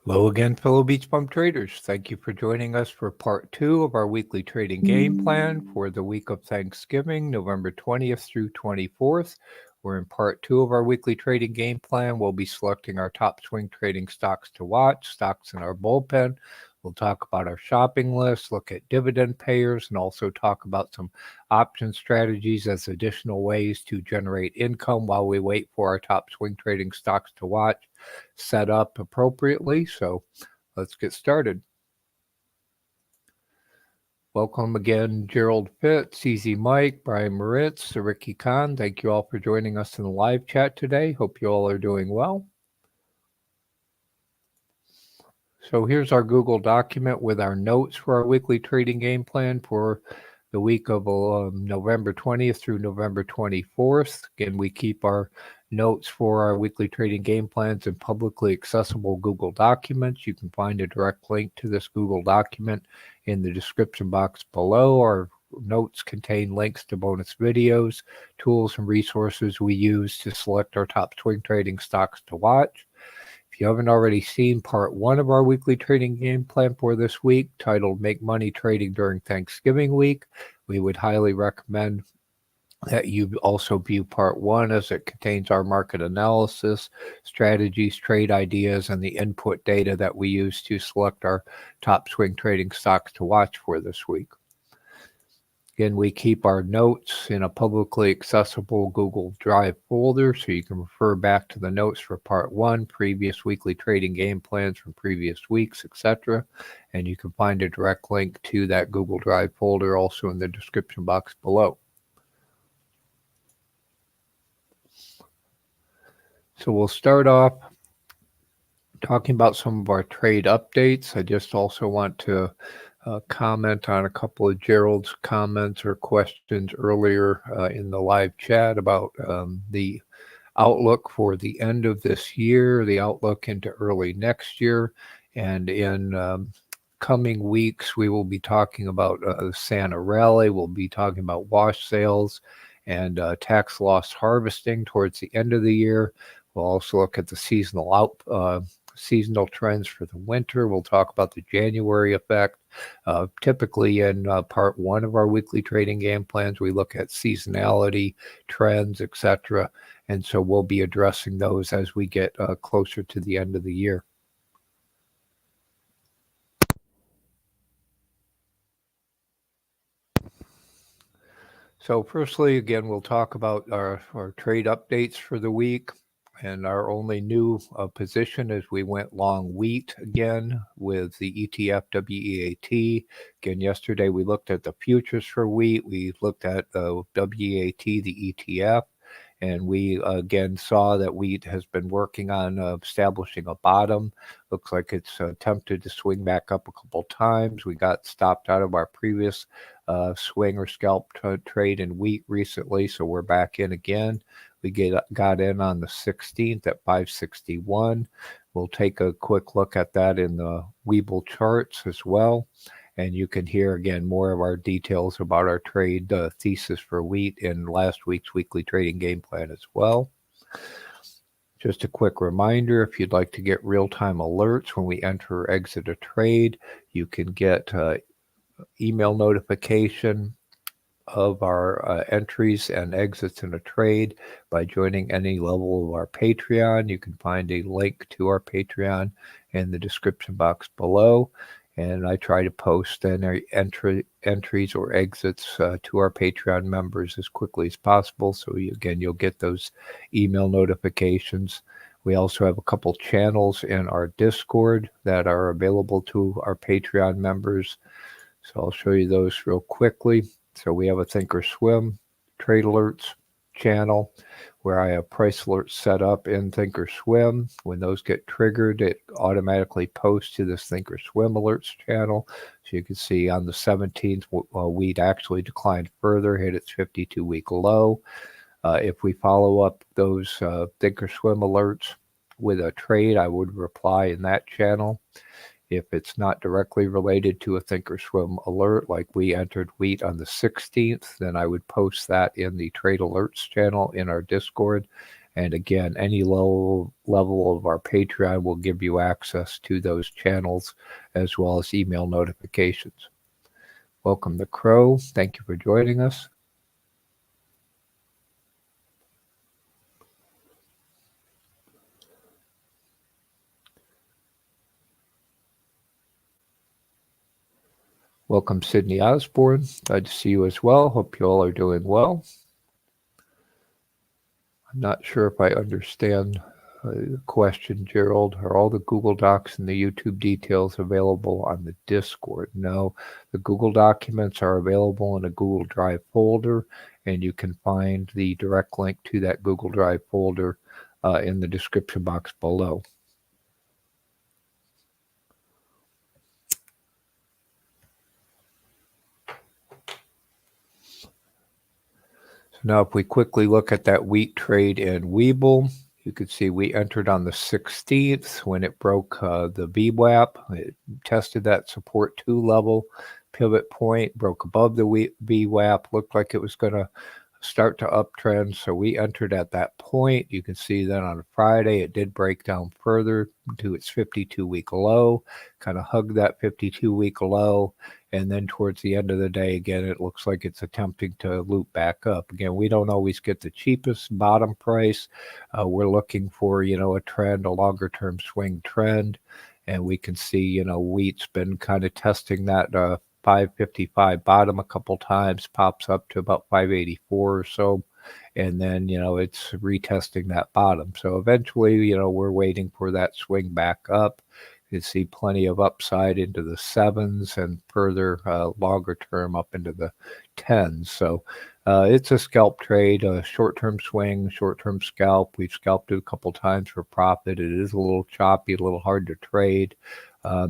Hello again, fellow BeachBum traders. Thank you for joining us for part 2 of our weekly trading game plan for the week of Thanksgiving, November 20th through 24th. We're in part 2 of our weekly trading game plan. We'll be selecting our top swing trading stocks to watch, stocks in our bullpen. We'll talk about our shopping list, look at dividend payers, and also talk about some option strategies as additional ways to generate income while we wait for our top swing trading stocks to watch set up appropriately. So let's get started. Welcome again, Gerald Fitz, Easy Mike, Brian Moritz, Ricky Khan. Thank you all for joining us in the live chat today. Hope you all are doing well. So here's our Google document with our notes for our weekly trading game plan for the week of November 20th through November 24th. Again, we keep our notes for our weekly trading game plans in publicly accessible Google documents. You can find a direct link to this Google document in the description box below. Our notes contain links to bonus videos, tools, and resources we use to select our top swing trading stocks to watch. If you haven't already seen part 1 of our weekly trading game plan for this week, titled Make Money Trading During Thanksgiving Week, we would highly recommend that you also view part 1, as it contains our market analysis, strategies, trade ideas, and the input data that we use to select our top swing trading stocks to watch for this week. Again, we keep our notes in a publicly accessible Google Drive folder, so you can refer back to the notes for part 1, previous weekly trading game plans from previous weeks, etc. And you can find a direct link to that Google Drive folder also in the description box below. So we'll start off talking about some of our trade updates. I just also want to comment on a couple of Gerald's comments or questions earlier in the live chat about the outlook for the end of this year, the outlook into early next year, and in coming weeks we will be talking about the Santa rally. We'll be talking about wash sales and tax loss harvesting towards the end of the year. We'll also look at the seasonal trends for the winter. We'll talk about the January effect. Typically in part 1 of our weekly trading game plans, we look at seasonality, trends, etc. And so we'll be addressing those as we get closer to the end of the year. So firstly, again, we'll talk about our trade updates for the week. And our only new position is we went long wheat again with the ETF WEAT. Again, yesterday we looked at the futures for wheat. We looked at the WEAT, the ETF. And we again saw that wheat has been working on establishing a bottom. Looks like it's attempted to swing back up a couple times. We got stopped out of our previous swing or scalp trade in wheat recently, so we're back in again. We got in on the 16th at 561. We'll take a quick look at that in the Webull charts as well. And you can hear, again, more of our details about our trade thesis for wheat in last week's weekly trading game plan as well. Just a quick reminder, if you'd like to get real-time alerts when we enter or exit a trade, you can get email notification of our entries and exits in a trade by joining any level of our Patreon. You can find a link to our Patreon in the description box below. And I try to post any entries or exits to our Patreon members as quickly as possible. So you'll get those email notifications. We also have a couple channels in our Discord that are available to our Patreon members. So I'll show you those real quickly. So we have a Thinkorswim Trade Alerts channel where I have price alerts set up in Thinkorswim. When those get triggered, it automatically posts to this Thinkorswim Alerts channel. So you can see on the 17th, wheat actually declined further, hit its 52-week low. If we follow up those Thinkorswim alerts with a trade, I would reply in that channel. If it's not directly related to a Thinkorswim alert, like we entered wheat on the 16th, then I would post that in the Trade Alerts channel in our Discord. And again, any low level of our Patreon will give you access to those channels as well as email notifications. Welcome to Crow. Thank you for joining us. Welcome, Sydney Osborne. Glad to see you as well. Hope you all are doing well. I'm not sure if I understand the question, Gerald. Are all the Google Docs and the YouTube details available on the Discord? No, the Google documents are available in a Google Drive folder, and you can find the direct link to that Google Drive folder in the description box below. So now if we quickly look at that wheat trade in Webull, you can see we entered on the 16th when it broke the VWAP. It tested that support 2 level pivot point, broke above the VWAP, looked like it was going to start to uptrend. So we entered at that point. You can see then on Friday, it did break down further to its 52-week low, kind of hugged that 52-week low. And then towards the end of the day, again, it looks like it's attempting to loop back up. Again, we don't always get the cheapest bottom price. We're looking for, a trend, a longer term swing trend. And we can see, wheat's been kind of testing that 555 bottom a couple times, pops up to about 584 or so. And then, it's retesting that bottom. So eventually, we're waiting for that swing back up. You see plenty of upside into the 7s and further longer term up into the 10s. So it's a scalp trade, a short-term swing, short-term scalp. We've scalped it a couple times for profit. It is a little choppy, a little hard to trade.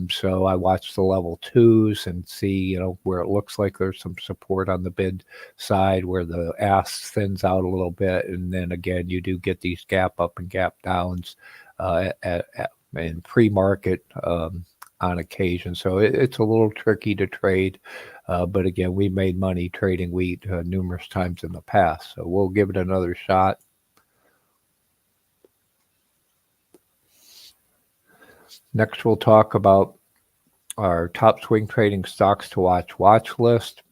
So I watch the level 2s and see, where it looks like there's some support on the bid side where the ask thins out a little bit. And then again, you do get these gap up and gap downs in pre-market on occasion. So it's a little tricky to trade. But again, we made money trading wheat numerous times in the past. So we'll give it another shot. Next, we'll talk about our top swing trading stocks to watch list.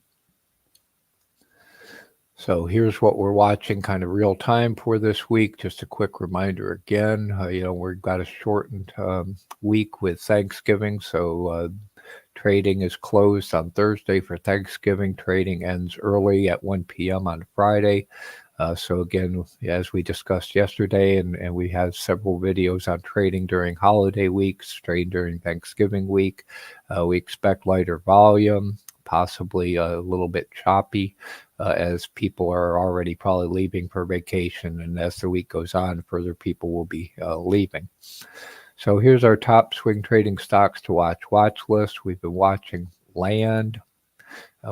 So here's what we're watching kind of real time for this week. Just a quick reminder again, we've got a shortened week with Thanksgiving. So trading is closed on Thursday for Thanksgiving. Trading ends early at 1 p.m. on Friday. So again, as we discussed yesterday, and we have several videos on trading during holiday weeks, trading during Thanksgiving week, we expect lighter volume, possibly a little bit choppy as people are already probably leaving for vacation. And as the week goes on, further people will be leaving. So here's our top swing trading stocks to watch list. We've been watching land.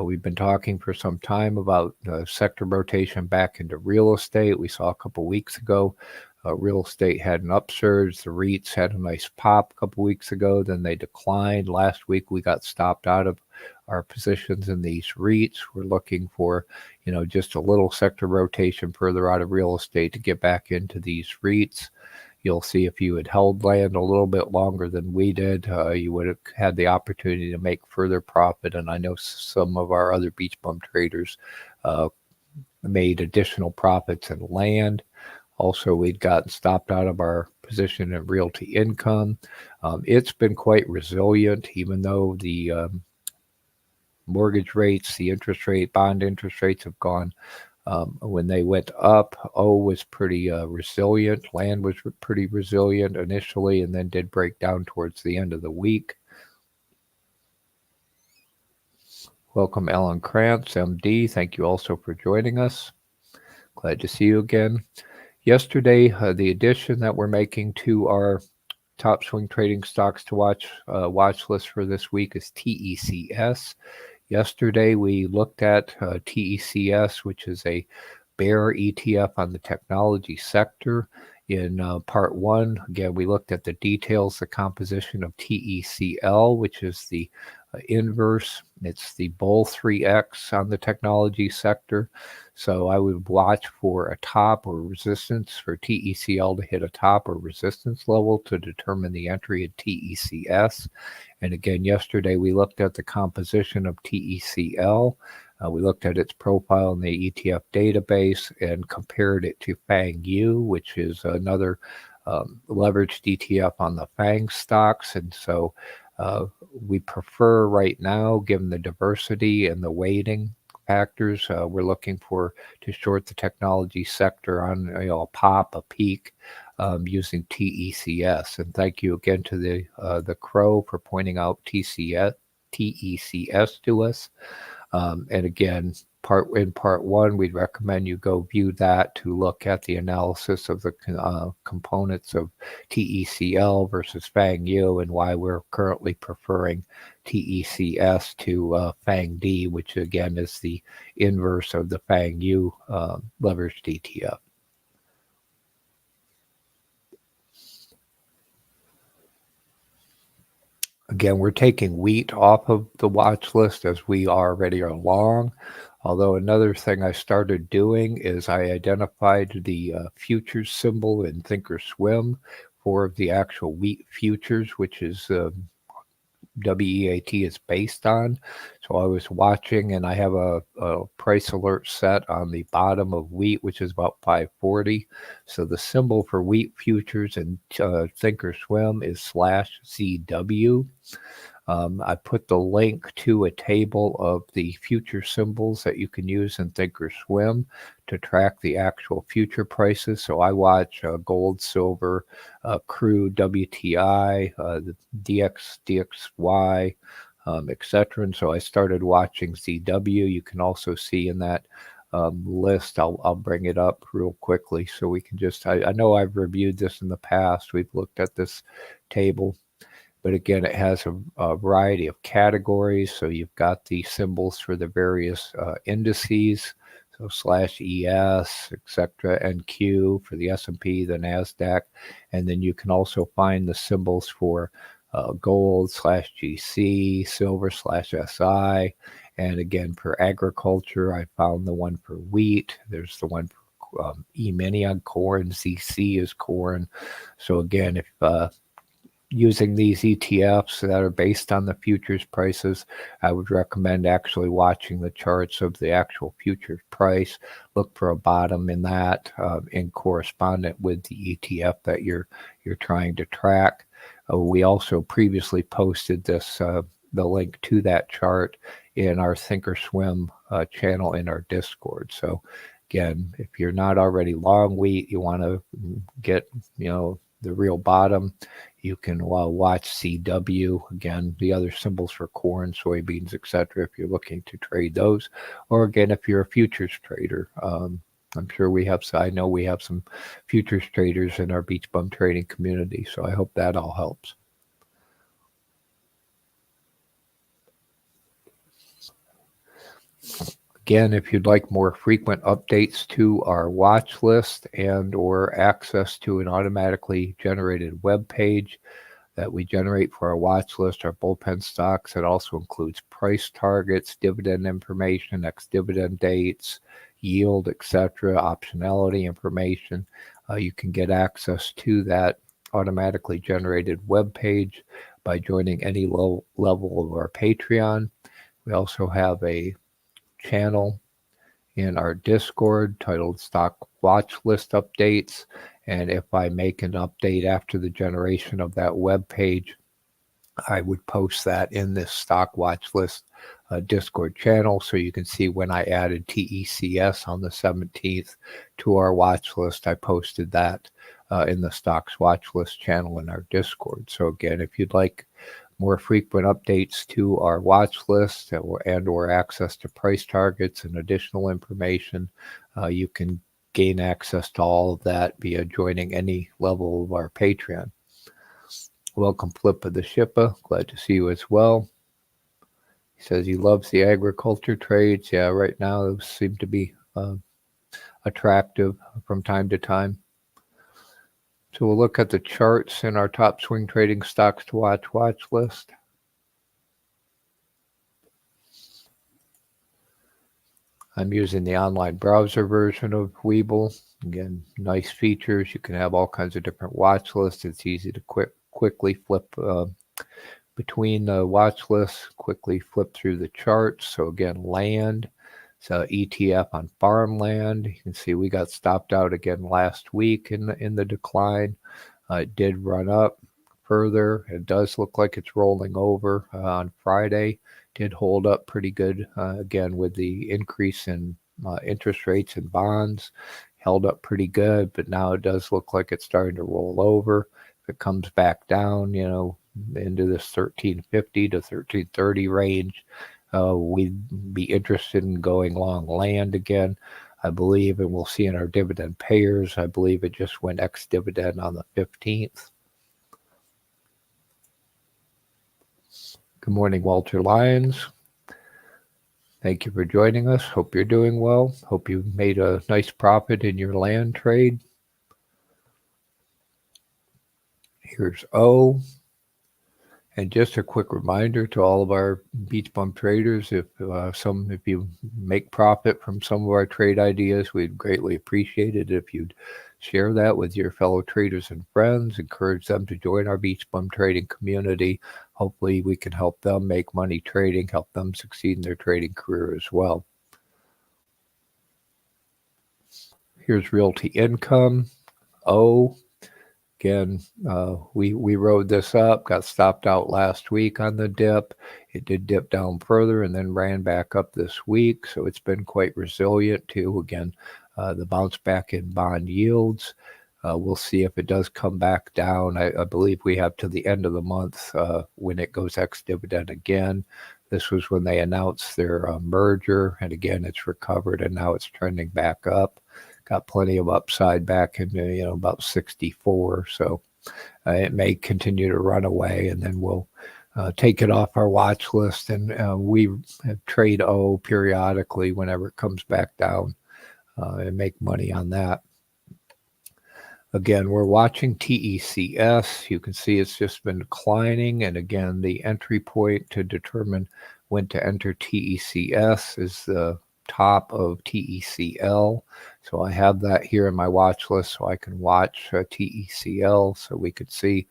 We've been talking for some time about sector rotation back into real estate. We saw a couple weeks ago, real estate had an upsurge. The REITs had a nice pop a couple weeks ago. Then they declined. Last week, we got stopped out of our positions in these REITs. We're looking for, just a little sector rotation further out of real estate to get back into these REITs. You'll see if you had held land a little bit longer than we did, you would have had the opportunity to make further profit. And I know some of our other BeachBum traders made additional profits in land. Also, we'd gotten stopped out of our position in realty income. It's been quite resilient, even though the mortgage rates, the interest rate, bond interest rates have gone. When they went up, was pretty resilient. Land was pretty resilient initially and then did break down towards the end of the week. Welcome, Alan Krantz, MD. Thank you also for joining us. Glad to see you again. Yesterday, the addition that we're making to our top swing trading stocks to watch list for this week is TECS. Yesterday, we looked at TECS, which is a bear ETF on the technology sector. In part one, again, we looked at the details, the composition of TECL, which is the inverse. It's the bull 3X on the technology sector. So I would watch for a top or resistance for TECL to hit a top or resistance level to determine the entry at TECS. And again, yesterday we looked at the composition of TECL. We looked at its profile in the ETF database and compared it to FANG-U, which is another leveraged ETF on the FANG stocks. And so we prefer right now, given the diversity and the weighting factors, we're looking to short the technology sector on a pop, a peak, using TECS. And thank you again to the Crow for pointing out TECS to us. And again, in part one, we'd recommend you go view that to look at the analysis of the components of TECL versus FANG-U and why we're currently preferring TECS to FANG-D, which again is the inverse of the FANG-U leveraged ETF. Again, we're taking wheat off of the watch list as we already are long. Although another thing I started doing is I identified the futures symbol in Thinkorswim for the actual wheat futures, which is WEAT is based on. So I was watching, and I have a price alert set on the bottom of wheat, which is about 540. So the symbol for wheat futures in Thinkorswim is /ZW. I put the link to a table of the future symbols that you can use in Thinkorswim to track the actual future prices. So I watch gold, silver, crude, WTI, the DXY, etc. And so I started watching ZW. You can also see in that list, I'll bring it up real quickly so we can just, I know I've reviewed this in the past. We've looked at this table. But again, it has a variety of categories. So you've got the symbols for the various indices, so /ES, etc., NQ for the S&P, the NASDAQ. And then you can also find the symbols for gold /GC, silver /SI. And again, for agriculture, I found the one for wheat. There's the one for E-mini on corn. ZC is corn. So again, if using these ETFs that are based on the futures prices, I would recommend actually watching the charts of the actual futures price. Look for a bottom in that in correspondent with the ETF that you're trying to track. We also previously posted this the link to that chart in our Thinkorswim channel in our Discord. So again, if you're not already long wheat, you want to get the real bottom, you can watch CW. Again, the other symbols for corn, soybeans, etc. if you're looking to trade those. Or again, if you're a futures trader. I'm sure I know we have some futures traders in our BeachBum trading community, so I hope that all helps. Again, if you'd like more frequent updates to our watch list and or access to an automatically generated web page that we generate for our watch list, our Bullpen Stocks, it also includes price targets, dividend information, ex-dividend dates, yield, etc., optionality information. You can get access to that automatically generated web page by joining any level of our Patreon. We also have a channel in our Discord titled Stock Watchlist Updates. And if I make an update after the generation of that web page, I would post that in this Stock Watchlist Discord channel so you can see when I added TECS on the 17th to our watch list. I posted that in the Stocks Watchlist channel in our Discord. So again, if you'd like more frequent updates to our watch list and or access to price targets and additional information, you can gain access to all of that via joining any level of our Patreon. Welcome, Flip of the Shippa. Glad to see you as well. He says he loves the agriculture trades. Yeah, right now those seem to be attractive from time to time. So we'll look at the charts in our top swing trading stocks to watch list. I'm using the online browser version of Webull. Again, nice features. You can have all kinds of different watch lists. It's easy to quickly flip between the watch lists, quickly flip through the charts. So again, land. So ETF on farmland. You can see we got stopped out again last week in the decline. It did run up further. It does look like it's rolling over on Friday. Did hold up pretty good again with the increase in interest rates and bonds. Held up pretty good, but now it does look like it's starting to roll over. If it comes back down, into this 1350 to 1330 range, we'd be interested in going long land again, I believe, and we'll see in our dividend payers. I believe it just went ex-dividend on the 15th. Good morning, Walter Lyons. Thank you for joining us. Hope you're doing well. Hope you made a nice profit in your land trade. Here's O. And just a quick reminder to all of our BeachBum traders, if you make profit from some of our trade ideas, we'd greatly appreciate it if you'd share that with your fellow traders and friends. Encourage them to join our BeachBum trading community. Hopefully we can help them make money trading, help them succeed in their trading career as well. Here's Realty Income, O. Again, we rode this up, got stopped out last week on the dip. It did dip down further and then ran back up this week. So it's been quite resilient too. Again, the bounce back in bond yields. We'll see if it does come back down. I believe we have to the end of the month when it goes ex-dividend again. This was when they announced their merger. And again, it's recovered and now it's trending back up. Got plenty of upside back into, about 64. So it may continue to run away, and then we'll take it off our watch list. And we trade O periodically whenever it comes back down and make money on that. Again, we're watching TECS. You can see it's just been declining. And again, the entry point to determine when to enter TECS is the top of TECL. So I have that here in my watch list so I can watch TECL. So we could see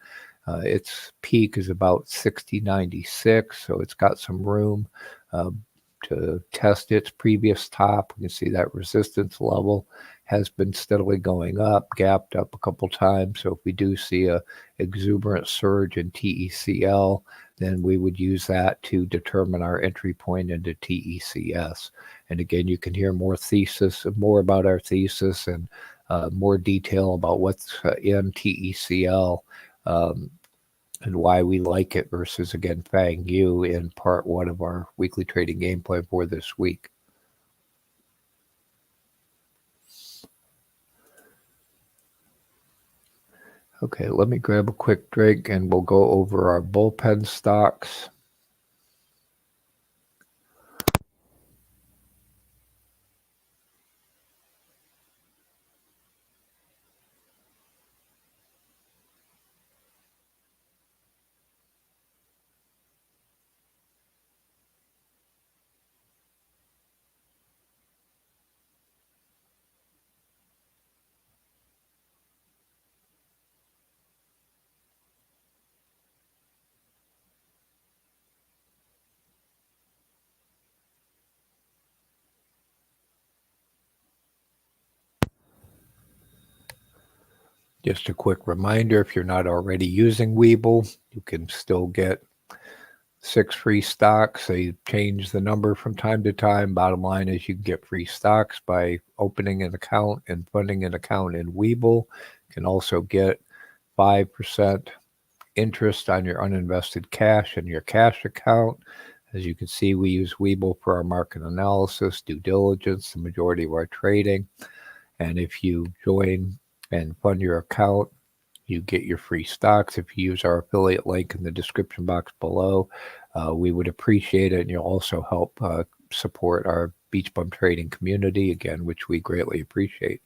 its peak is about 60.96. So it's got some room to test its previous top. We can see that resistance level has been steadily going up, gapped up a couple times. So if we do see a exuberant surge in TECL, then we would use that to determine our entry point into TECS. And again, you can hear more about our thesis and more detail about what's in TECL and why we like it versus, again, FANG U in part 1 of our weekly trading game plan for this week. Okay, let me grab a quick drink and we'll go over our bullpen stocks. Just a quick reminder, if you're not already using Webull, you can still get 6 free stocks. They change the number from time to time. Bottom line is you can get free stocks by opening an account and funding an account in Webull. You can also get 5% interest on your uninvested cash in your cash account. As you can see, we use Webull for our market analysis, due diligence, the majority of our trading. And if you join and fund your account, you get your free stocks. If you use our affiliate link in the description box below, we would appreciate it. And you'll also help support our BeachBum trading community, again, which we greatly appreciate.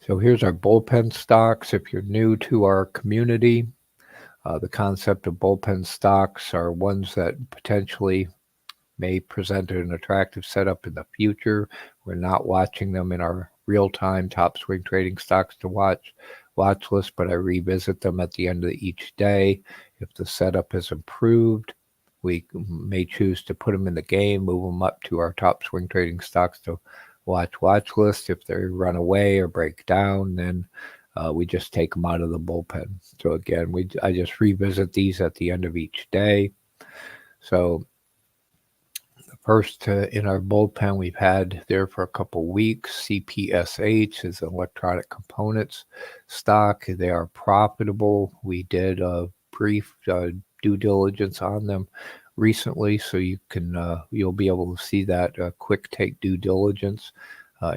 So here's our bullpen stocks. If you're new to our community, the concept of bullpen stocks are ones that potentially may present an attractive setup in the future. We're not watching them in our real-time top swing trading stocks to watch list, but I revisit them at the end of each day. If the setup has improved, we may choose to put them in the game, move them up to our top swing trading stocks to watch list. If they run away or break down, then we just take them out of the bullpen. So again, I just revisit these at the end of each day. So first, in our bullpen, we've had there for a couple weeks. CPSH is an electronic components stock. They are profitable. We did a brief due diligence on them recently, so you'll be able to see that quick take due diligence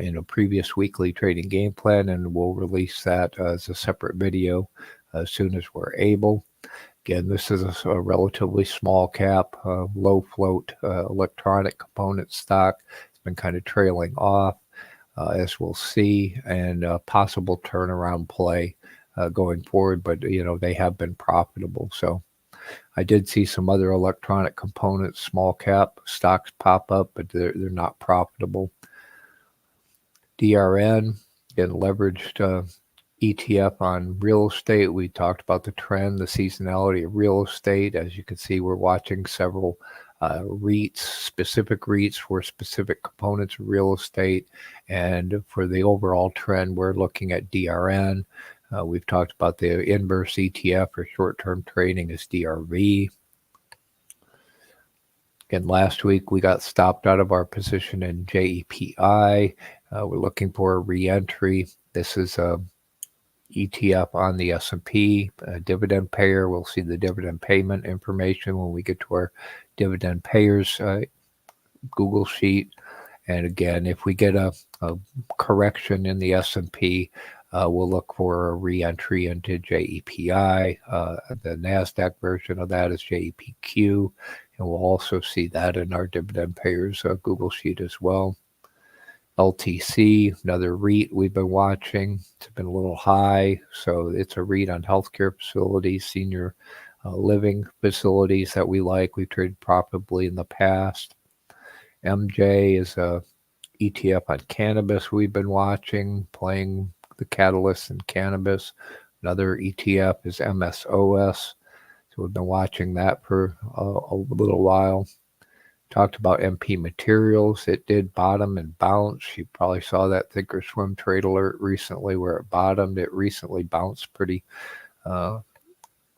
in a previous weekly trading game plan, and we'll release that as a separate video as soon as we're able. Again, this is a relatively small cap, low float electronic component stock. It's been kind of trailing off, as we'll see, and a possible turnaround play going forward. But, they have been profitable. So I did see some other electronic components, small cap stocks pop up, but they're not profitable. DRN, again, leveraged ETF on real estate. We talked about the trend, the seasonality of real estate. As you can see, we're watching several REITs, specific REITs for specific components of real estate. And for the overall trend, we're looking at DRN. We've talked about the inverse ETF for short-term trading is DRV. Again, last week we got stopped out of our position in JEPI. We're looking for a re-entry. This is a ETF on the S&P, dividend payer. We'll see the dividend payment information when we get to our dividend payers Google sheet. And again, if we get a correction in the S&P, we'll look for a re-entry into JEPI. The NASDAQ version of that is JEPQ, and we'll also see that in our dividend payers Google sheet as well. LTC, another REIT we've been watching. It's been a little high, so it's a REIT on healthcare facilities, senior living facilities that we like. We've traded profitably in the past. MJ is a ETF on cannabis we've been watching, playing the catalyst in cannabis. Another ETF is MSOS, so we've been watching that for a little while. Talked about MP Materials. It did bottom and bounce. You probably saw that Thinkorswim trade alert recently where it bottomed. It recently bounced pretty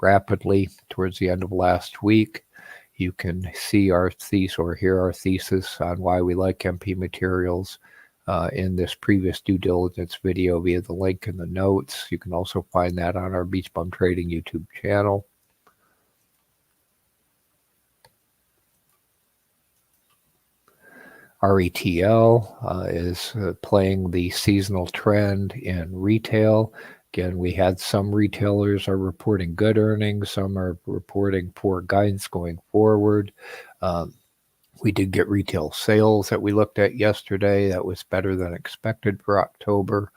rapidly towards the end of last week. You can see our thesis or hear our thesis on why we like MP Materials in this previous due diligence video via the link in the notes. You can also find that on our BeachBum Trading YouTube channel. RETL is playing the seasonal trend in retail. Again, we had some retailers are reporting good earnings. Some are reporting poor guidance going forward. We did get retail sales that we looked at yesterday. That was better than expected for October.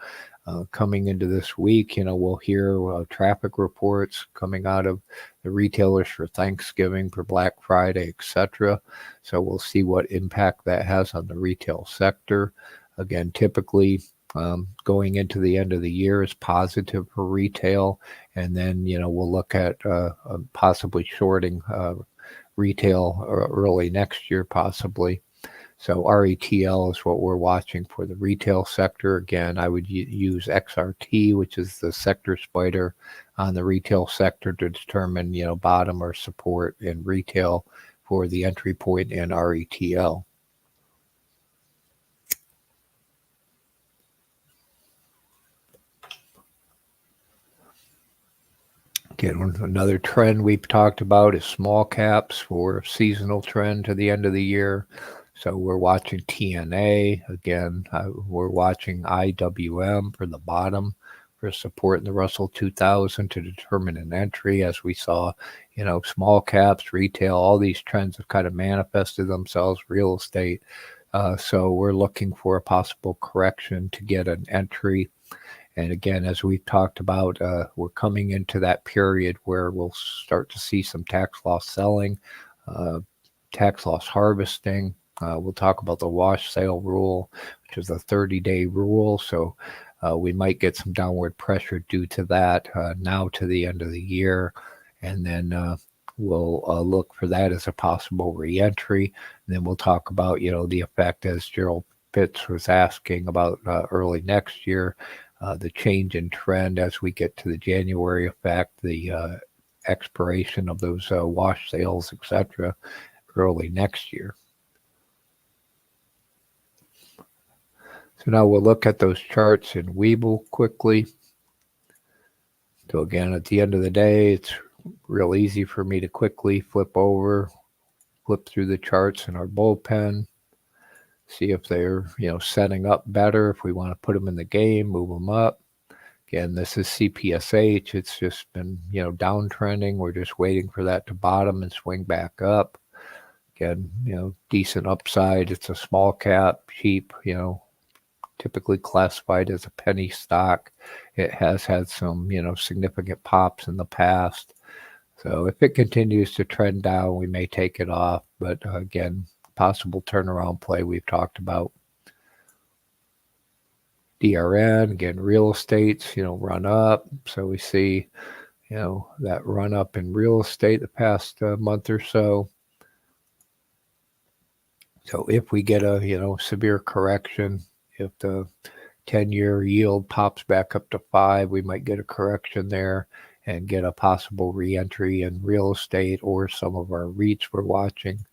Coming into this week, we'll hear traffic reports coming out of the retailers for Thanksgiving, for Black Friday, etc. So we'll see what impact that has on the retail sector. Again, typically going into the end of the year is positive for retail, and then we'll look at possibly shorting retail early next year, possibly. So RETL is what we're watching for the retail sector. Again, I would use XRT, which is the sector spider on the retail sector, to determine, bottom or support in retail for the entry point in RETL. Again, another trend we've talked about is small caps for seasonal trend to the end of the year. So we're watching TNA. Again, we're watching IWM for the bottom for support in the Russell 2000 to determine an entry. As we saw, small caps, retail, all these trends have kind of manifested themselves, real estate. So we're looking for a possible correction to get an entry. And again, as we've talked about, we're coming into that period where we'll start to see some tax loss selling, tax loss harvesting. We'll talk about the wash sale rule, which is a 30-day rule. So we might get some downward pressure due to that now to the end of the year. And then we'll look for that as a possible reentry. And then we'll talk about, the effect, as Gerald Pitts was asking about early next year, the change in trend as we get to the January effect, the expiration of those wash sales, etc., early next year. So now we'll look at those charts in Webull quickly. So again, at the end of the day, it's real easy for me to quickly flip through the charts in our bullpen, see if they're, setting up better. If we want to put them in the game, move them up. Again, this is CPSH. It's just been, downtrending. We're just waiting for that to bottom and swing back up. Again, decent upside. It's a small cap, cheap, typically classified as a penny stock. It has had some, significant pops in the past. So if it continues to trend down, we may take it off. But again, possible turnaround play we've talked about. DRN, again, real estate's, run up. So we see, that run up in real estate the past month or so. So if we get a, severe correction, if the 10-year yield pops back up to 5, we might get a correction there and get a possible reentry in real estate or some of our REITs we're watching.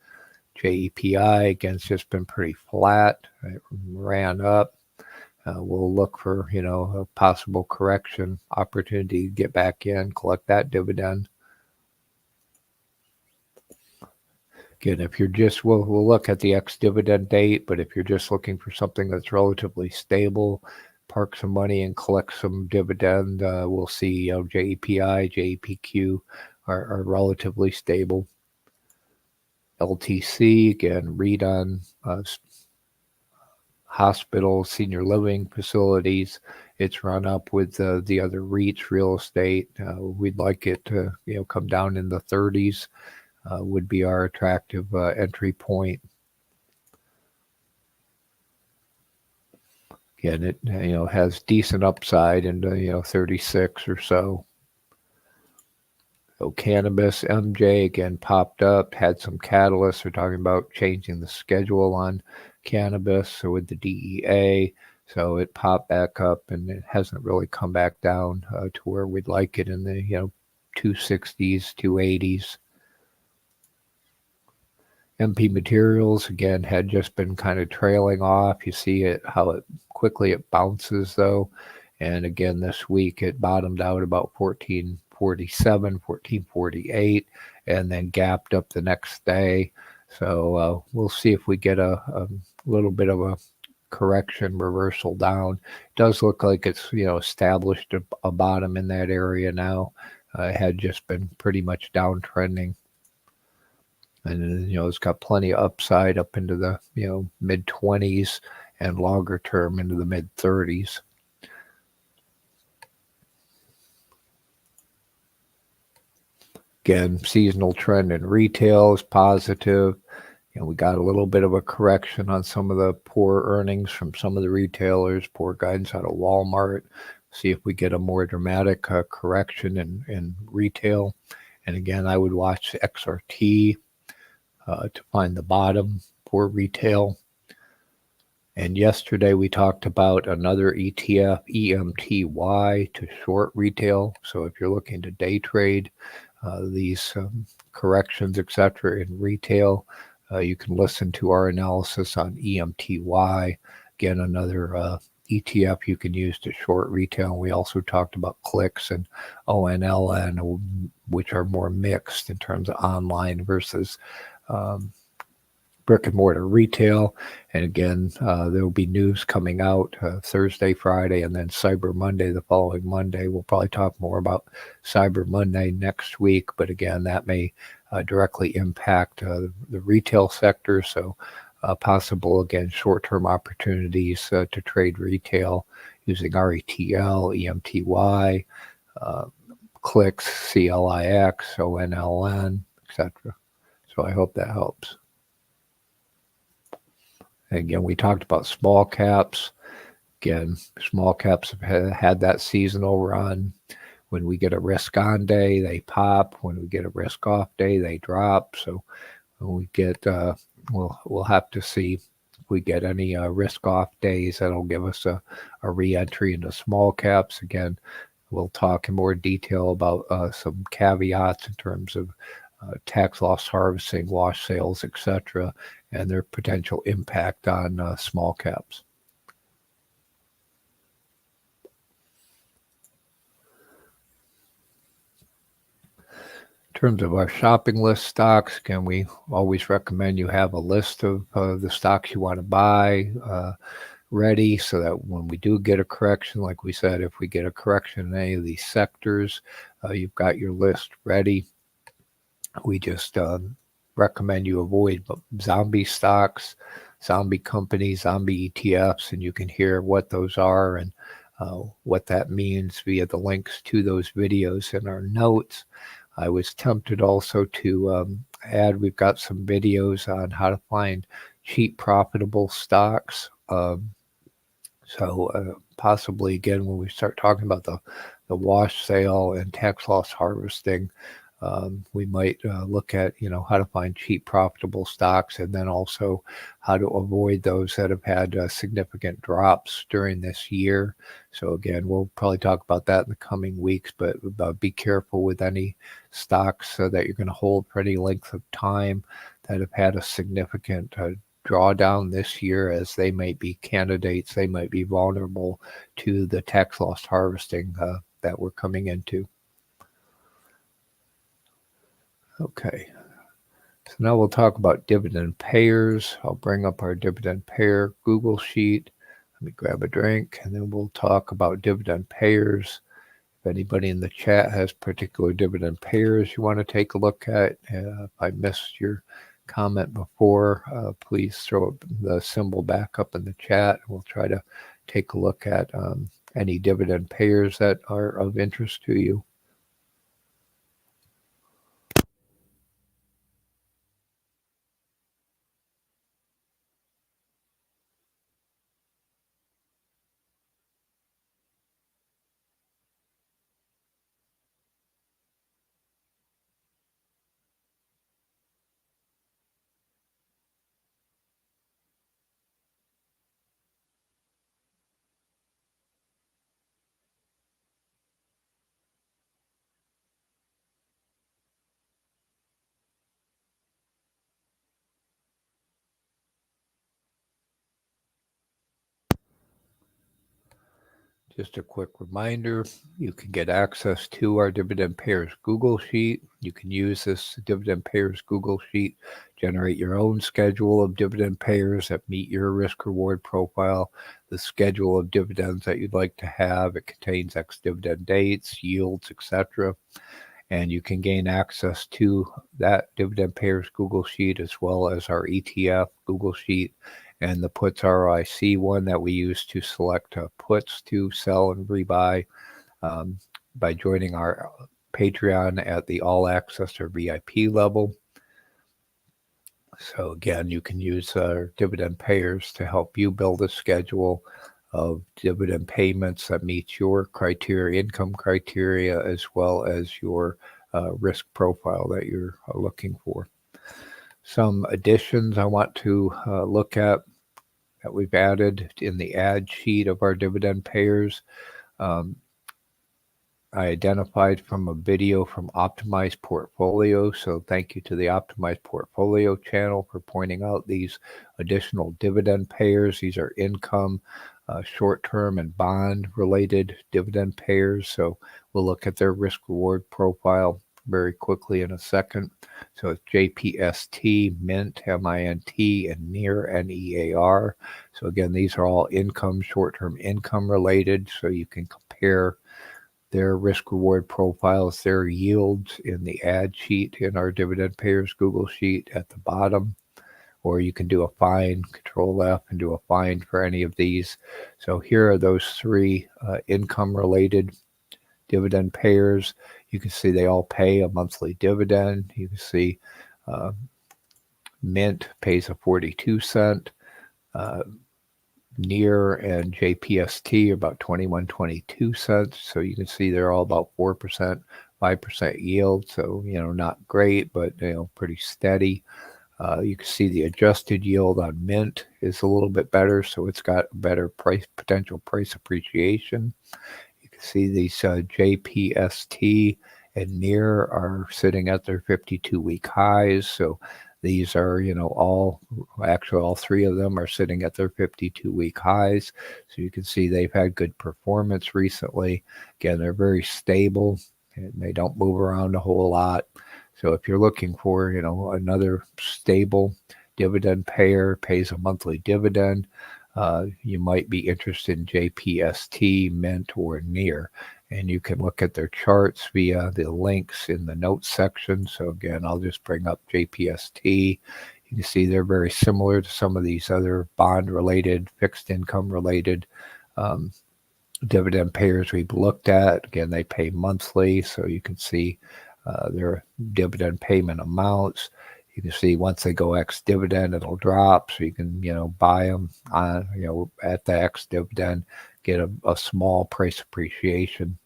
JEPI, again, it's just been pretty flat. It ran up. We'll look for, a possible correction opportunity to get back in, collect that dividend. Again, if you're just, we'll look at the ex-dividend date, but if you're just looking for something that's relatively stable, park some money and collect some dividend, we'll see JEPI, JEPQ are relatively stable. LTC, again, read on hospitals, senior living facilities. It's run up with the other REITs, real estate. We'd like it to, come down in the 30s. Would be our attractive entry point. Again, it has decent upside into 36 or so. So cannabis, MJ again popped up, had some catalysts. We're talking about changing the schedule on cannabis, so with the DEA. So it popped back up and it hasn't really come back down to where we'd like it in the 260s, 280s. MP Materials, again, had just been kind of trailing off. You see it, how quickly it bounces, though. And again, this week, it bottomed out about 1447, 1448, and then gapped up the next day. So we'll see if we get a little bit of a correction reversal down. It does look like it's, established a bottom in that area now. It had just been pretty much downtrending. And, it's got plenty of upside up into the, mid-20s and longer term into the mid-30s. Again, seasonal trend in retail is positive. We got a little bit of a correction on some of the poor earnings from some of the retailers, poor guidance out of Walmart. See if we get a more dramatic correction in retail. And again, I would watch XRT to find the bottom for retail. And yesterday we talked about another ETF, EMTY, to short retail. So if you're looking to day trade these corrections, etc., in retail, you can listen to our analysis on EMTY. Again, another ETF you can use to short retail. We also talked about clicks and ONLN, which are more mixed in terms of online versus brick and mortar retail. And again, there will be news coming out Thursday, Friday, and then Cyber Monday the following Monday. We'll probably talk more about Cyber Monday next week, but again, that may directly impact the retail sector. So possible, again, short-term opportunities to trade retail. using RETL, EMTY, CLIX, CLIX, ONLN, etc. So I hope that helps. Again, we talked about small caps. Again, small caps have had that seasonal run. When we get a risk on day, they pop. When we get a risk off day, they drop. So when we get, we'll have to see if we get any risk off days. That'll give us a re-entry into small caps. Again, we'll talk in more detail about some caveats in terms of tax loss harvesting, wash sales, etc., and their potential impact on small caps. In terms of our shopping list stocks, again, we always recommend you have a list of the stocks you want to buy ready, so that when we do get a correction, like we said, if we get a correction in any of these sectors, you've got your list ready. We just recommend you avoid zombie stocks, zombie companies, zombie ETFs, and you can hear what those are and what that means via the links to those videos in our notes. I was tempted also to add, we've got some videos on how to find cheap, profitable stocks. So possibly, again, when we start talking about the wash sale and tax loss harvesting, we might look at, how to find cheap, profitable stocks, and then also how to avoid those that have had significant drops during this year. So again, we'll probably talk about that in the coming weeks, but be careful with any stocks that you're going to hold for any length of time that have had a significant drawdown this year, as they might be candidates, they might be vulnerable to the tax loss harvesting that we're coming into. Okay, so now we'll talk about dividend payers. I'll bring up our dividend payer Google sheet. Let me grab a drink, and then we'll talk about dividend payers. If anybody in the chat has particular dividend payers you want to take a look at, if I missed your comment before, please throw the symbol back up in the chat. We'll try to take a look at any dividend payers that are of interest to you. Just a quick reminder, you can get access to our Dividend Payers Google Sheet. You can use this Dividend Payers Google Sheet, generate your own schedule of dividend payers that meet your risk-reward profile, the schedule of dividends that you'd like to have. It contains ex-dividend dates, yields, etc. And you can gain access to that Dividend Payers Google Sheet, as well as our ETF Google Sheet and the puts ROIC one that we use to select puts to sell and rebuy by joining our Patreon at the all access or VIP level. So again, you can use our dividend payers to help you build a schedule of dividend payments that meets your criteria, income criteria, as well as your risk profile that you're looking for. Some additions I want to look at that we've added in the ad sheet of our dividend payers. I identified from a video from Optimized Portfolio, so thank you to the Optimized Portfolio channel for pointing out these additional dividend payers. These are income, short-term, and bond-related dividend payers, so we'll look at their risk-reward profile very quickly in a second. So it's JPST, Mint, MINT, and NEAR, NEAR. So again, these are all income, short-term income related, so you can compare their risk-reward profiles, their yields in the ad sheet in our Dividend Payers Google Sheet at the bottom. or you can do a find, Control F, and do a find for any of these. So here are those three income-related dividend payers. You can see they all pay a monthly dividend. You can see Mint pays a 42-cent. NEAR and JPST are about 21, 22 cents. So you can see they're all about 4%, 5% yield. So, not great, but, pretty steady. You can see the adjusted yield on Mint is a little bit better. So it's got better potential price appreciation. You can see these JPST and NEAR are sitting at their 52-week highs. So these are, all three of them are sitting at their 52-week highs. So you can see they've had good performance recently. Again, they're very stable and they don't move around a whole lot. So if you're looking for, another stable dividend payer, pays a monthly dividend, you might be interested in JPST, Mint, or NEAR. And you can look at their charts via the links in the notes section. So again, I'll just bring up JPST. You can see they're very similar to some of these other bond-related, fixed income-related dividend payers we've looked at. Again, they pay monthly, so you can see their dividend payment amounts. You can see once they go ex-dividend, it'll drop. So you can, buy them on, at the ex-dividend, get a small price appreciation.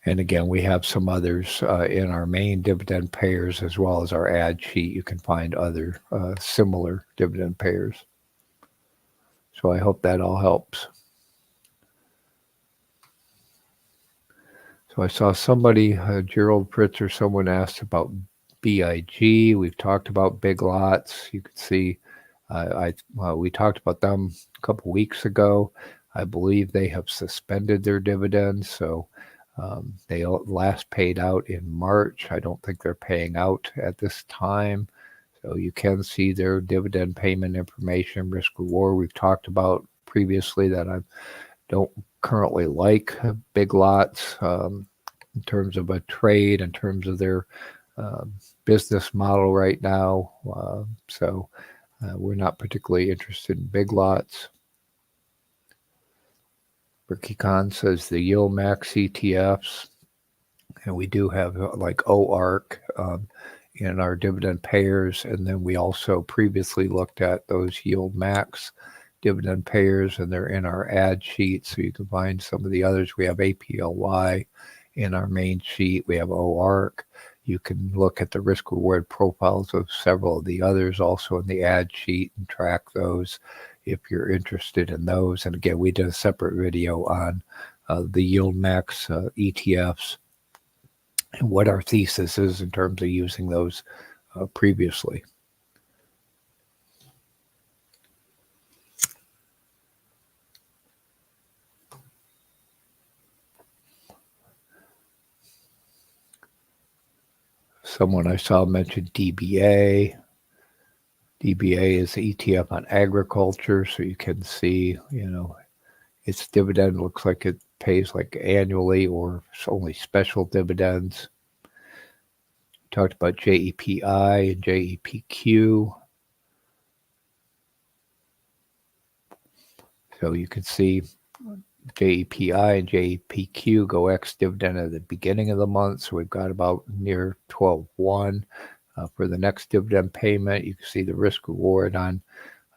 And again, we have some others in our main dividend payers as well as our ad sheet. You can find other similar dividend payers. So I hope that all helps. So I saw somebody, Gerald Fritz or someone asked about BIG. We've talked about Big Lots. You can see we talked about them a couple weeks ago. I believe they have suspended their dividends. So they last paid out in March. I don't think they're paying out at this time. So you can see their dividend payment information, risk reward. We've talked about previously that I don't currently like Big Lots in terms of a trade, in terms of their business model right now. So we're not particularly interested in Big Lots. Ricky Khan says the Yield Max ETFs, and we do have like OARC in our dividend payers, and then we also previously looked at those Yield Max dividend payers, and they're in our ad sheet, so you can find some of the others. We have APLY in our main sheet. We have OARC. You can look at the risk reward profiles of several of the others also in the ad sheet and track those if you're interested in those. And again, we did a separate video on the Yield Max ETFs and what our thesis is in terms of using those previously. Someone I saw mention DBA. DBA is the ETF on agriculture, so you can see, its dividend looks like it pays like annually or only special dividends. Talked about JEPI and JEPQ. So you can see JEPI and JEPQ go ex-dividend at the beginning of the month. So we've got about near 12.1 for the next dividend payment. You can see the risk reward on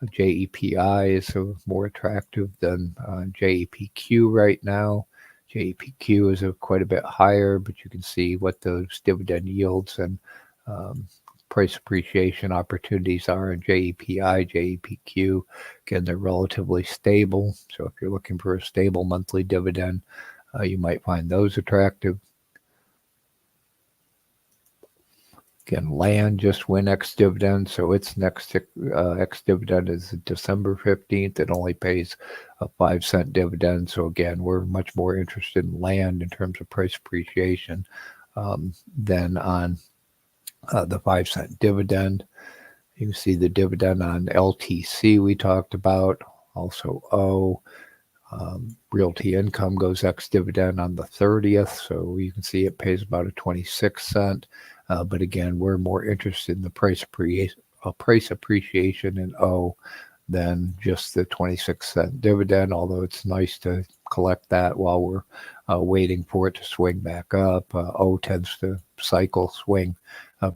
JEPI is more attractive than JEPQ right now. JEPQ is quite a bit higher, but you can see what those dividend yields and price appreciation opportunities are in JEPI, JEPQ. Again, they're relatively stable. So if you're looking for a stable monthly dividend, you might find those attractive. Again, Land just went ex-dividend, so its next ex-dividend is December 15th. It only pays a 5-cent dividend. So again, we're much more interested in Land in terms of price appreciation than on the 5-cent dividend. You can see the dividend on LTC we talked about, also O. Realty Income goes ex-dividend on the 30th, so you can see it pays about a 26-cent. But again, we're more interested in the price appreciation in O than just the 26-cent dividend, although it's nice to collect that while we're waiting for it to swing back up. O tends to cycle swing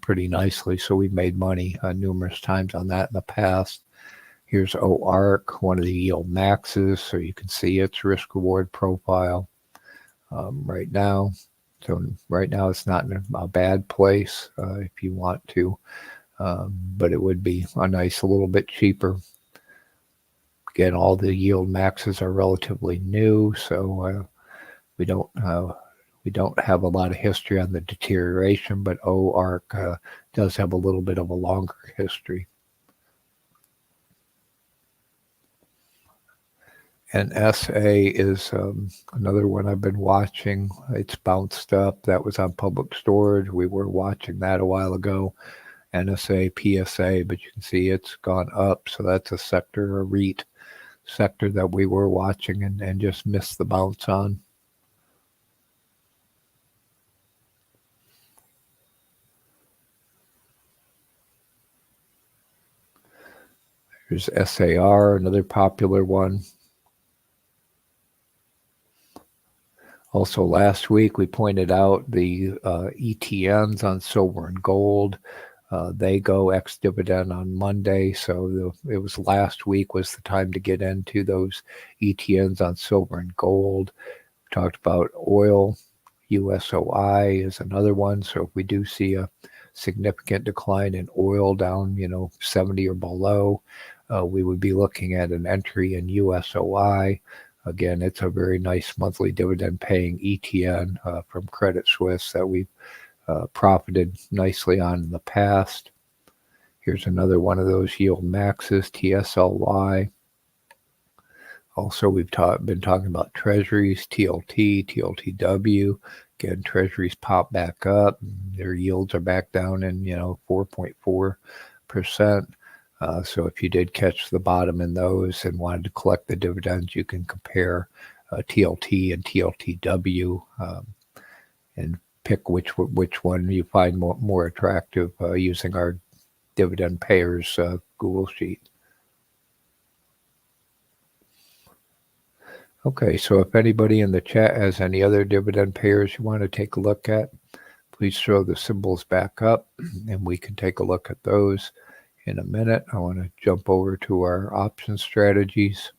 pretty nicely, so we've made money numerous times on that in the past. Here's OARC, one of the yield maxes, so you can see its risk-reward profile right now. So right now it's not in a bad place if you want to, but it would be a nice, a little bit cheaper. Again, all the yield maxes are relatively new, so we don't have a lot of history on the deterioration, but OARC does have a little bit of a longer history. And SA is another one I've been watching. It's bounced up. That was on public storage. We were watching that a while ago. NSA, PSA, but you can see it's gone up. So that's a sector, a REIT sector that we were watching and just missed the bounce on. Here's SAR, another popular one. Also, last week we pointed out the ETNs on silver and gold. They go ex-dividend on Monday, so it was last week was the time to get into those ETNs on silver and gold. We talked about oil. USOI is another one. So if we do see a significant decline in oil down, 70 or below, we would be looking at an entry in USOI. Again, it's a very nice monthly dividend paying ETN from Credit Suisse that we've profited nicely on in the past. Here's another one of those yield maxes, TSLY. Also, we've been talking about treasuries, TLT, TLTW. Again, treasuries pop back up. Their yields are back down in 4.4%. So if you did catch the bottom in those and wanted to collect the dividends, you can compare TLT and TLTW and pick which one you find more attractive using our Dividend Payers Google Sheet. Okay, so if anybody in the chat has any other dividend payers you want to take a look at, please throw the symbols back up and we can take a look at those in a minute. I want to jump over to our option strategies.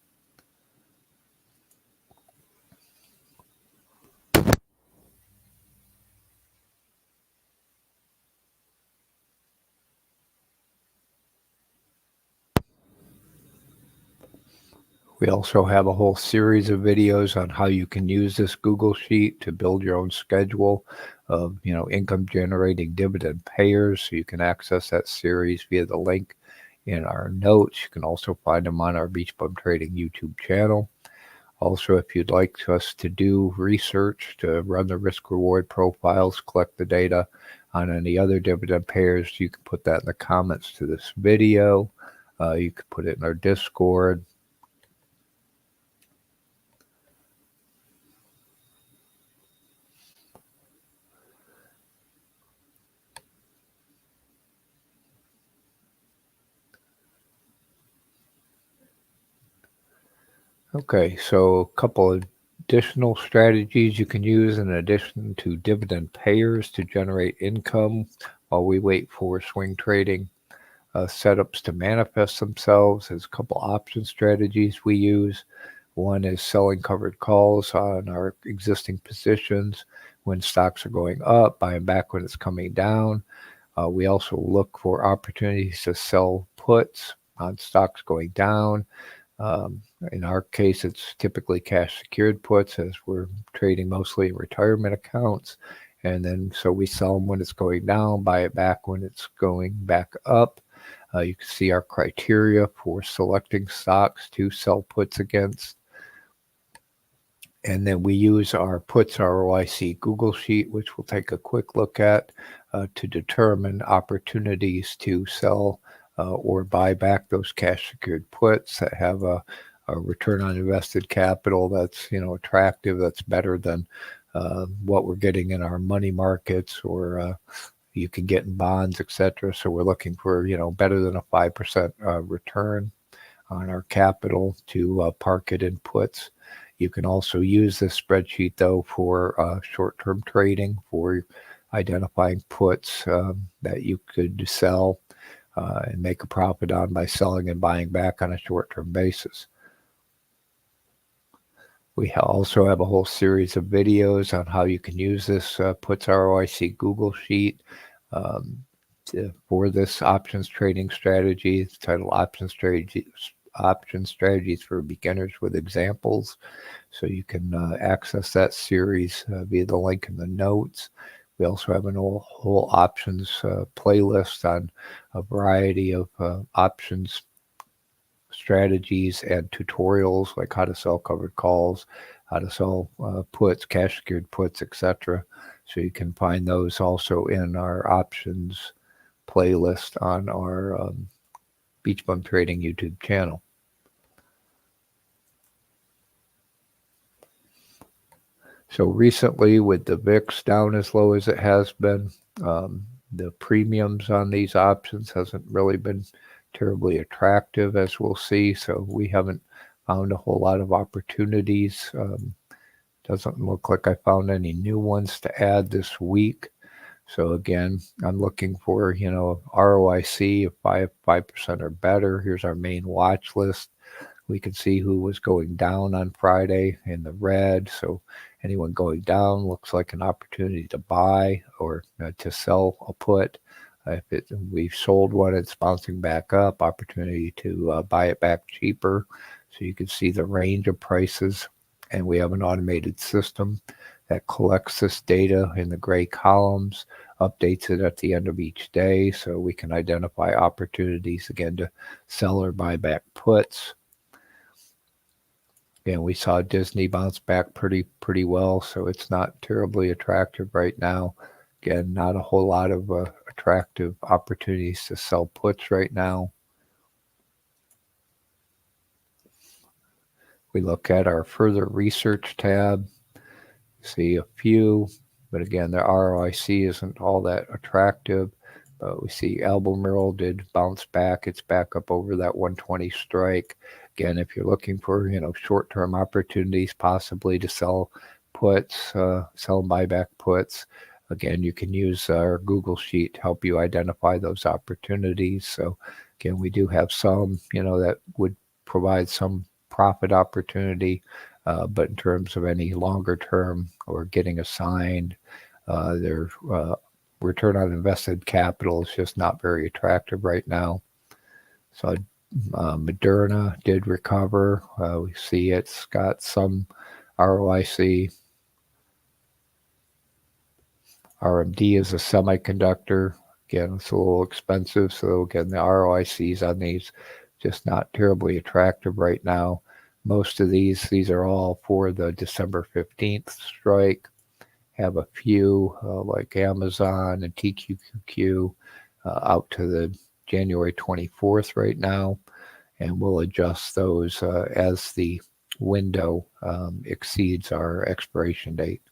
We also have a whole series of videos on how you can use this Google Sheet to build your own schedule of, income generating dividend payers. So you can access that series via the link in our notes. You can also find them on our BeachBum Trading YouTube channel. Also, if you'd like us to do research to run the risk reward profiles, collect the data on any other dividend payers, you can put that in the comments to this video. You can put it in our Discord. Okay, so a couple of additional strategies you can use in addition to dividend payers to generate income while we wait for swing trading setups to manifest themselves. There's a couple option strategies we use. One is selling covered calls on our existing positions when stocks are going up, buying back when it's coming down. We also look for opportunities to sell puts on stocks going down. In our case, it's typically cash secured puts as we're trading mostly retirement accounts. And then so we sell them when it's going down, buy it back when it's going back up. You can see our criteria for selecting stocks to sell puts against. And then we use our puts ROIC Google Sheet, which we'll take a quick look at to determine opportunities to sell or buy back those cash secured puts that have a a return on invested capital that's, attractive, that's better than what we're getting in our money markets or you can get in bonds, etc. So we're looking for, better than a 5% return on our capital to park it in puts. You can also use this spreadsheet, though, for short-term trading, for identifying puts that you could sell and make a profit on by selling and buying back on a short-term basis. We also have a whole series of videos on how you can use this puts ROIC Google Sheet for this options trading strategy. It's titled Options Strategies for Beginners with Examples. So you can access that series via the link in the notes. We also have an whole options playlist on a variety of options strategies and tutorials, like how to sell covered calls, how to sell puts, cash secured puts, etc. So you can find those also in our options playlist on our BeachBum Trading YouTube channel. So recently, with the VIX down as low as it has been, the premiums on these options hasn't really been terribly attractive, as we'll see. So we haven't found a whole lot of opportunities. Doesn't look like I found any new ones to add this week. So again, I'm looking for, ROIC of 5% or better. Here's our main watch list. We can see who was going down on Friday in the red. So anyone going down looks like an opportunity to buy or to sell a put. If we've sold one, it's bouncing back up, opportunity to buy it back cheaper. So you can see the range of prices. And we have an automated system that collects this data in the gray columns, updates it at the end of each day, so we can identify opportunities again to sell or buy back puts. Again, we saw Disney bounce back pretty well, so it's not terribly attractive right now. Again, not a whole lot of attractive opportunities to sell puts right now. We look at our further research tab, see a few, but again, the ROIC isn't all that attractive. But we see Albemarle did bounce back. It's back up over that 120 strike. Again, if you're looking for, short-term opportunities, possibly to sell puts, sell and buy back puts, again, you can use our Google Sheet to help you identify those opportunities. So again, we do have some, that would provide some profit opportunity, but in terms of any longer term or getting assigned, their return on invested capital is just not very attractive right now. So Moderna did recover. We see it's got some ROIC. RMD is a semiconductor. Again, it's a little expensive. So again, the ROICs on these just not terribly attractive right now. Most of these are all for the December 15th strike. Have a few like Amazon and TQQQ out to the January 24th right now, and we'll adjust those as the window exceeds our expiration date.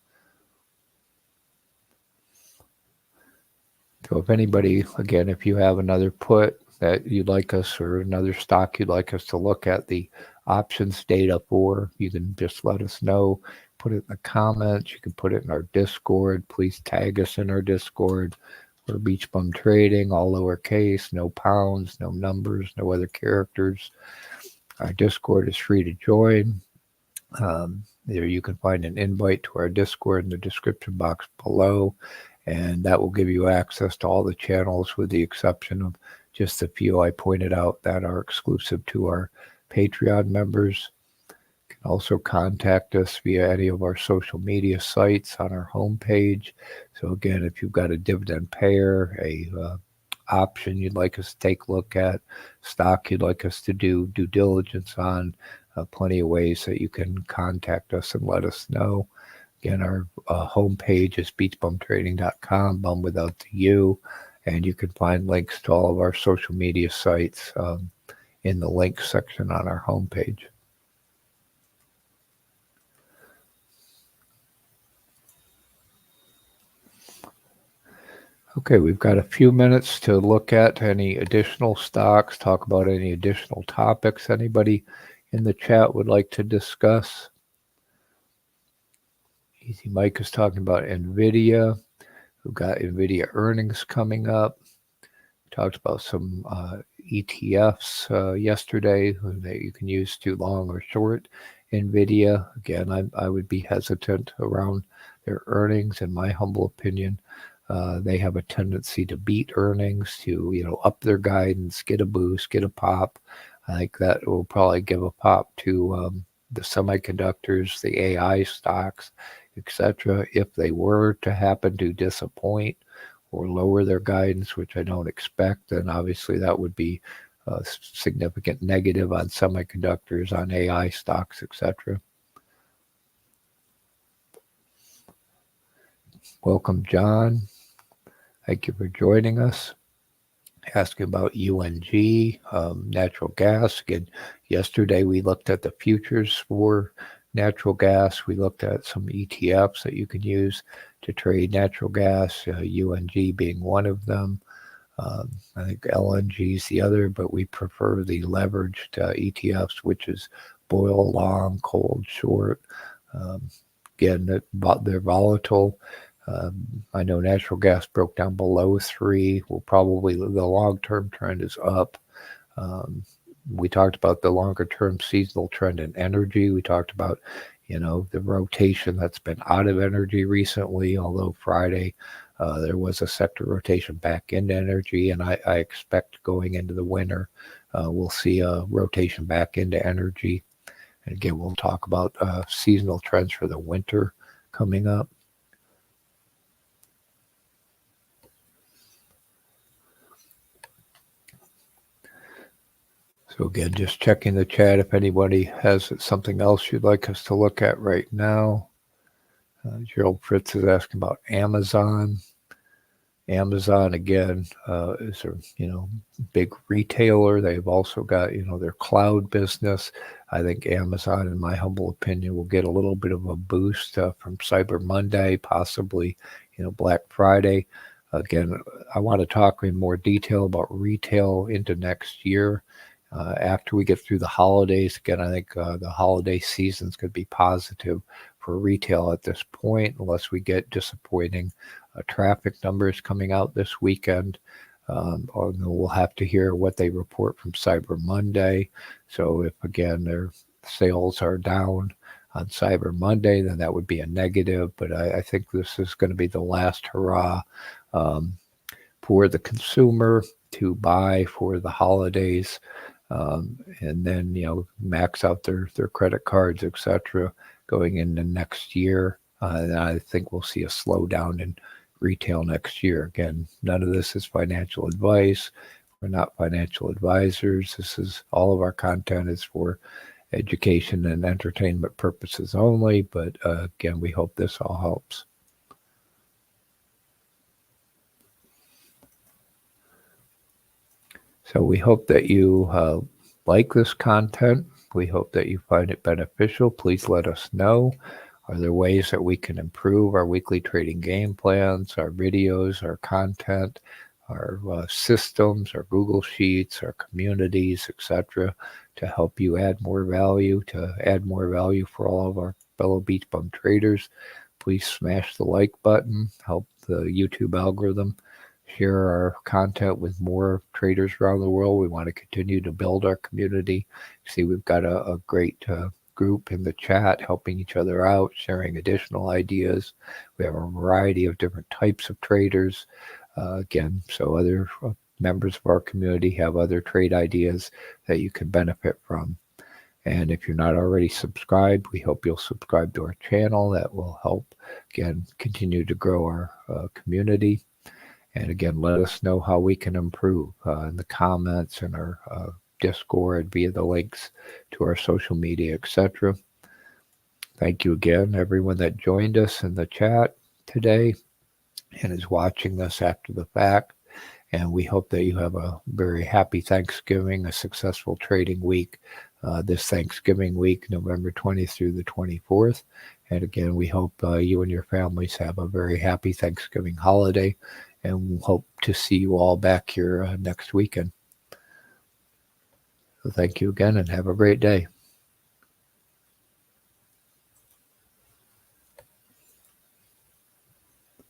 So if anybody, again, if you have another put that you'd like us or another stock you'd like us to look at the options data for, you can just let us know. Put it in the comments. You can put it in our Discord. Please tag us in our Discord. We're BeachBum Trading, all lowercase, no pounds, no numbers, no other characters. Our Discord is free to join. There you can find an invite to our Discord in the description box below, and that will give you access to all the channels with the exception of just a few I pointed out that are exclusive to our Patreon members. You can also contact us via any of our social media sites on our homepage. So again, if you've got a dividend payer, a option you'd like us to take a look at, stock you'd like us to do due diligence on, plenty of ways that you can contact us and let us know. Again, our homepage is beachbumtrading.com, bum without the U, and you can find links to all of our social media sites in the links section on our homepage. Okay, we've got a few minutes to look at any additional stocks, talk about any additional topics anybody in the chat would like to discuss. Easy Mike is talking about NVIDIA. We've got NVIDIA earnings coming up. Talked about some ETFs yesterday that you can use to long or short NVIDIA. Again, I would be hesitant around their earnings, in my humble opinion. They have a tendency to beat earnings, to up their guidance, get a boost, get a pop. I think that will probably give a pop to the semiconductors, the AI stocks, etc. If they were to happen to disappoint or lower their guidance, which I don't expect, then obviously that would be a significant negative on semiconductors, on AI stocks, etc. Welcome, John. Thank you for joining us. Asking about UNG, natural gas. Again, yesterday we looked at the futures for natural gas. We looked at some ETFs that you can use to trade natural gas, UNG being one of them. I think LNG is the other, but we prefer the leveraged ETFs, which is boil long, cold short. Again, they're volatile. I know natural gas broke down below 3. The long-term trend is up. We talked about the longer-term seasonal trend in energy. We talked about, the rotation that's been out of energy recently, although Friday there was a sector rotation back into energy, and I expect going into the winter we'll see a rotation back into energy. And again, we'll talk about seasonal trends for the winter coming up. So again, just checking the chat if anybody has something else you'd like us to look at right now. Gerald Fritz is asking about Amazon. Amazon, again, is a big retailer. They've also got their cloud business. I think Amazon, in my humble opinion, will get a little bit of a boost from Cyber Monday, possibly Black Friday. Again, I want to talk in more detail about retail into next year. After we get through the holidays, again, I think the holiday season's going to be positive for retail at this point, unless we get disappointing traffic numbers coming out this weekend. Or we'll have to hear what they report from Cyber Monday. So if, again, their sales are down on Cyber Monday, then that would be a negative. But I think this is going to be the last hurrah for the consumer to buy for the holidays. And then max out their credit cards, etc., going into next year. And I think we'll see a slowdown in retail next year. Again, none of this is financial advice. We're not financial advisors. All of our content is for education and entertainment purposes only. But again, we hope this all helps. So we hope that you like this content. We hope that you find it beneficial. Please let us know. Are there ways that we can improve our weekly trading game plans, our videos, our content, our systems, our Google Sheets, our communities, etc., to help you add more value, for all of our fellow BeachBum traders? Please smash the like button, help the YouTube algorithm share our content with more traders around the world. We want to continue to build our community. See, we've got a great group in the chat helping each other out, sharing additional ideas. We have a variety of different types of traders. Again, so other members of our community have other trade ideas that you can benefit from. And if you're not already subscribed, we hope you'll subscribe to our channel. That will help, again, continue to grow our community. And again, let us know how we can improve in the comments and our Discord via the links to our social media, etc. Thank you again, everyone that joined us in the chat today and is watching this after the fact. And we hope that you have a very happy Thanksgiving, a successful trading week this Thanksgiving week, November 20th through the 24th. And again, we hope you and your families have a very happy Thanksgiving holiday and we'll hope to see you all back here next weekend. So thank you again and have a great day.